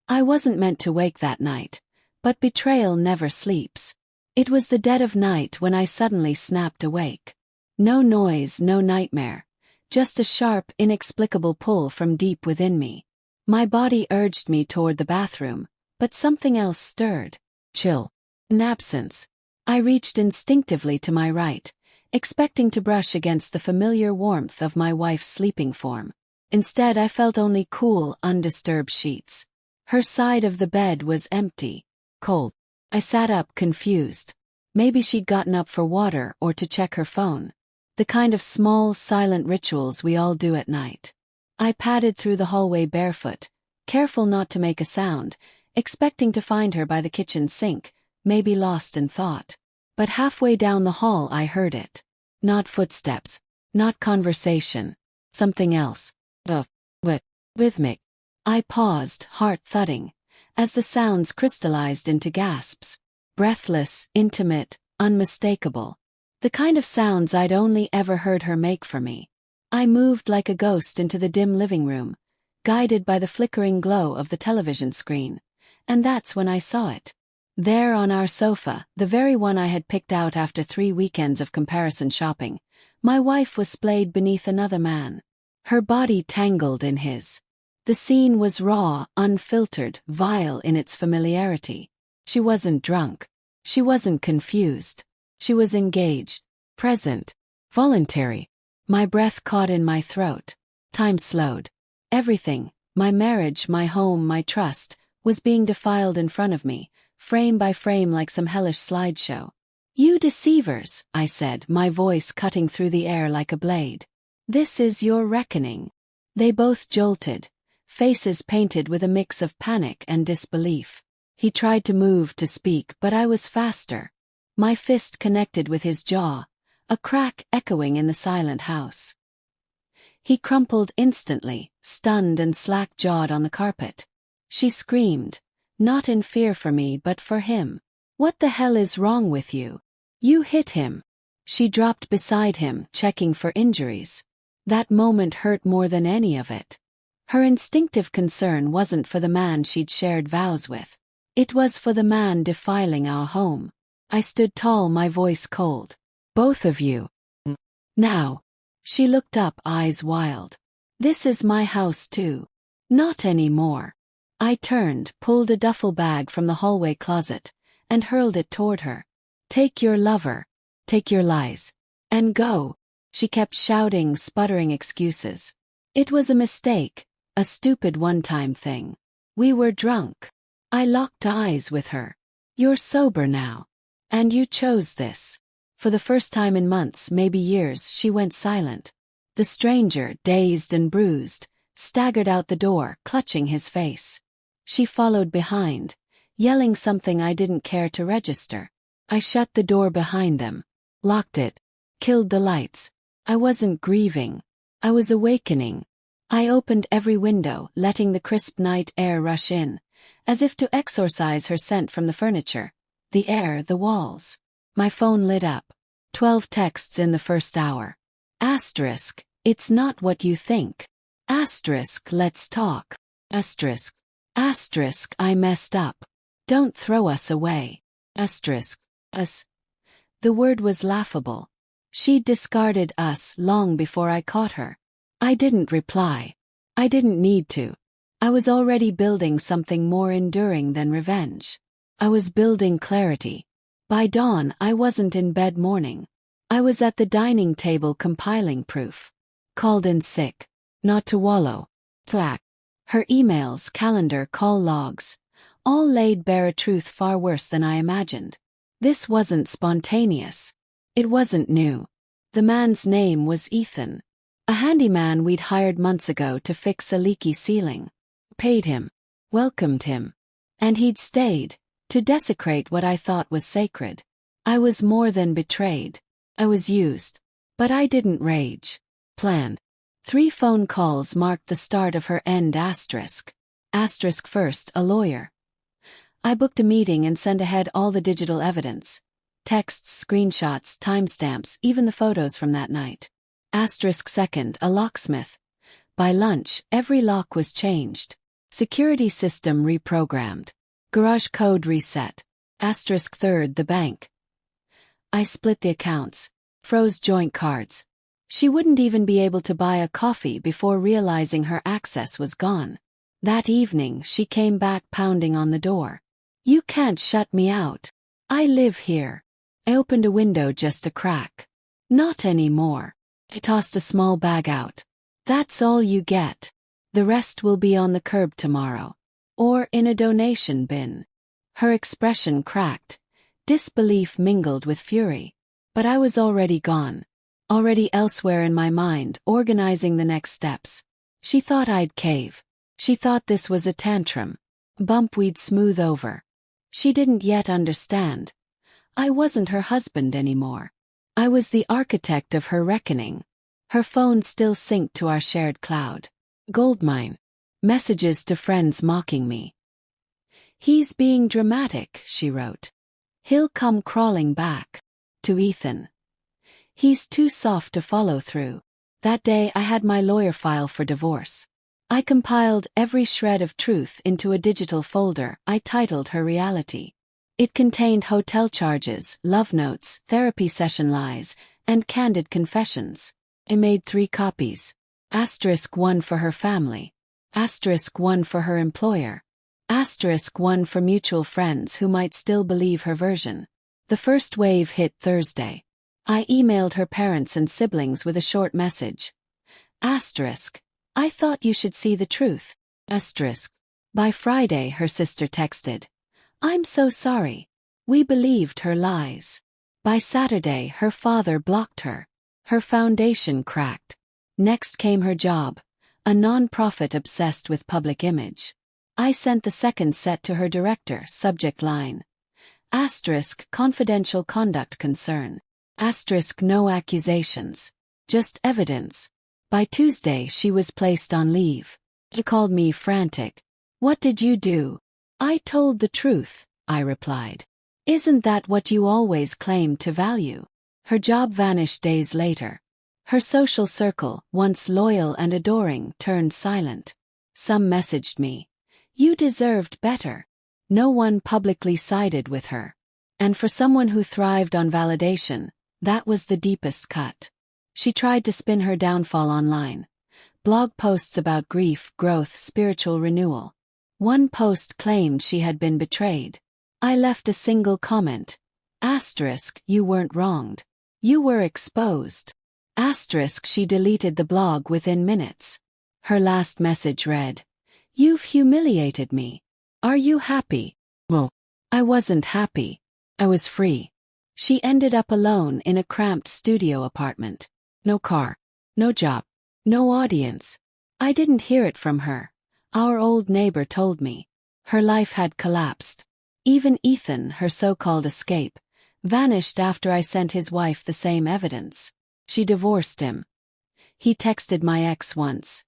I wasn't meant to wake that night, but betrayal never sleeps. It was the dead of night when I suddenly snapped awake. No noise, no nightmare. Just a sharp, inexplicable pull from deep within me. My body urged me toward the bathroom, but something else stirred. Chill. An absence. I reached instinctively to my right, expecting to brush against the familiar warmth of my wife's sleeping form. Instead, I felt only cool, undisturbed sheets. Her side of the bed was empty. Cold. I sat up, confused. Maybe she'd gotten up for water or to check her phone. The kind of small, silent rituals we all do at night. I padded through the hallway barefoot, careful not to make a sound, expecting to find her by the kitchen sink, maybe lost in thought. But halfway down the hall I heard it. Not footsteps. Not conversation. Something else. Rhythmic. I paused, heart thudding, as the sounds crystallized into gasps. Breathless, intimate, unmistakable. The kind of sounds I'd only ever heard her make for me. I moved like a ghost into the dim living room, guided by the flickering glow of the television screen. And that's when I saw it. There on our sofa, the very one I had picked out after 3 weekends of comparison shopping, my wife was splayed beneath another man. Her body tangled in his. The scene was raw, unfiltered, vile in its familiarity. She wasn't drunk. She wasn't confused. She was engaged, present, voluntary. My breath caught in my throat. Time slowed. Everything, my marriage, my home, my trust, was being defiled in front of me, frame by frame like some hellish slideshow. "You deceivers," I said, my voice cutting through the air like a blade. "This is your reckoning." They both jolted, faces painted with a mix of panic and disbelief. He tried to move, to speak, but I was faster. My fist connected with his jaw, a crack echoing in the silent house. He crumpled instantly, stunned and slack-jawed on the carpet. She screamed, not in fear for me but for him. "What the hell is wrong with you? You hit him." She dropped beside him, checking for injuries. That moment hurt more than any of it. Her instinctive concern wasn't for the man she'd shared vows with. It was for the man defiling our home. I stood tall, my voice cold. "Both of you. Now." She looked up, eyes wild. "This is my house too." "Not anymore." I turned, pulled a duffel bag from the hallway closet, and hurled it toward her. "Take your lover. Take your lies. And go." She kept shouting, sputtering excuses. It was a mistake, a stupid one-time thing. We were drunk. I locked eyes with her. "You're sober now. And you chose this." For the first time in months, maybe years, she went silent. The stranger, dazed and bruised, staggered out the door, clutching his face. She followed behind, yelling something I didn't care to register. I shut the door behind them, locked it, killed the lights. I wasn't grieving. I was awakening. I opened every window, letting the crisp night air rush in, as if to exorcise her scent from the furniture, the air, the walls. My phone lit up. 12 texts in the first hour. Asterisk, "It's not what you think." Asterisk, "Let's talk." Asterisk, asterisk, "I messed up. Don't throw us away." Asterisk, us. The word was laughable. She'd discarded us long before I caught her. I didn't reply. I didn't need to. I was already building something more enduring than revenge. I was building clarity. By dawn, I wasn't in bed mourning. I was at the dining table compiling proof. Called in sick. Not to wallow. To act. Her emails, calendar, call logs, all laid bare a truth far worse than I imagined. This wasn't spontaneous. It wasn't new. The man's name was Ethan. A handyman we'd hired months ago to fix a leaky ceiling. Paid him. Welcomed him. And he'd stayed, to desecrate what I thought was sacred. I was more than betrayed. I was used. But I didn't rage. Planned. 3 phone calls marked the start of her end. Asterisk. Asterisk first, a lawyer. I booked a meeting and sent ahead all the digital evidence. Texts, screenshots, timestamps, even the photos from that night. Asterisk second, a locksmith. By lunch, every lock was changed. Security system reprogrammed. Garage code reset. Asterisk third the bank. I split the accounts. Froze joint cards. She wouldn't even be able to buy a coffee before realizing her access was gone. That evening she came back pounding on the door. You can't shut me out. I live here. I opened a window just a crack. Not anymore. I tossed a small bag out. That's all you get. The rest will be on the curb tomorrow. Or in a donation bin. Her expression cracked. Disbelief mingled with fury. But I was already gone. Already elsewhere in my mind, organizing the next steps. She thought I'd cave. She thought this was a tantrum. Bump we'd smooth over. She didn't yet understand. I wasn't her husband anymore. I was the architect of her reckoning. Her phone still synced to our shared cloud. Goldmine. Messages to friends mocking me. He's being dramatic, she wrote. He'll come crawling back. To Ethan. He's too soft to follow through. That day I had my lawyer file for divorce. I compiled every shred of truth into a digital folder I titled Her Reality. It contained hotel charges, love notes, therapy session lies, and candid confessions. I made 3 copies. *1 for her family. *1 for her employer. *1 for mutual friends who might still believe her version. The first wave hit Thursday. I emailed her parents and siblings with a short message. I thought you should see the truth. By Friday, her sister texted. I'm so sorry. We believed her lies. By Saturday, her father blocked her. Her foundation cracked. Next came her job, a non-profit obsessed with public image. I sent the second set to her director, subject line. Confidential conduct concern. No accusations. Just evidence. By Tuesday she was placed on leave. She called me frantic. What did you do? I told the truth, I replied. Isn't that what you always claimed to value? Her job vanished days later. Her social circle, once loyal and adoring, turned silent. Some messaged me. You deserved better. No one publicly sided with her. And for someone who thrived on validation, that was the deepest cut. She tried to spin her downfall online. Blog posts about grief, growth, spiritual renewal. One post claimed she had been betrayed. I left a single comment. You weren't wronged. You were exposed. She deleted the blog within minutes. Her last message read, You've humiliated me. Are you happy? Well, I wasn't happy. I was free. She ended up alone in a cramped studio apartment. No car. No job. No audience. I didn't hear it from her. Our old neighbor told me. Her life had collapsed. Even Ethan, her so-called escape, vanished after I sent his wife the same evidence. She divorced him. He texted my ex once.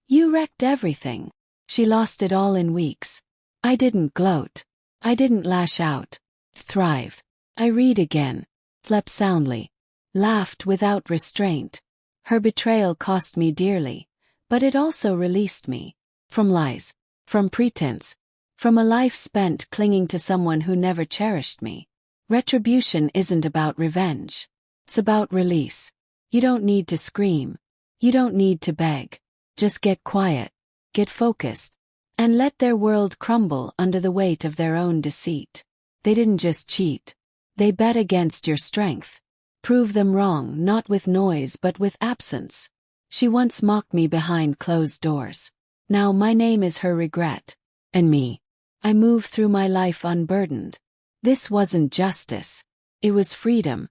You wrecked everything. She lost it all in weeks. I didn't gloat. I didn't lash out. Thrive. I read again. Slept soundly. Laughed without restraint. Her betrayal cost me dearly, but it also released me. From lies. From pretense. From a life spent clinging to someone who never cherished me. Retribution isn't about revenge. It's about release. You don't need to scream. You don't need to beg. Just get quiet. Get focused. And let their world crumble under the weight of their own deceit. They didn't just cheat. They bet against your strength. Prove them wrong not with noise but with absence. She once mocked me behind closed doors. Now my name is her regret. And me. I move through my life unburdened. This wasn't justice. It was freedom.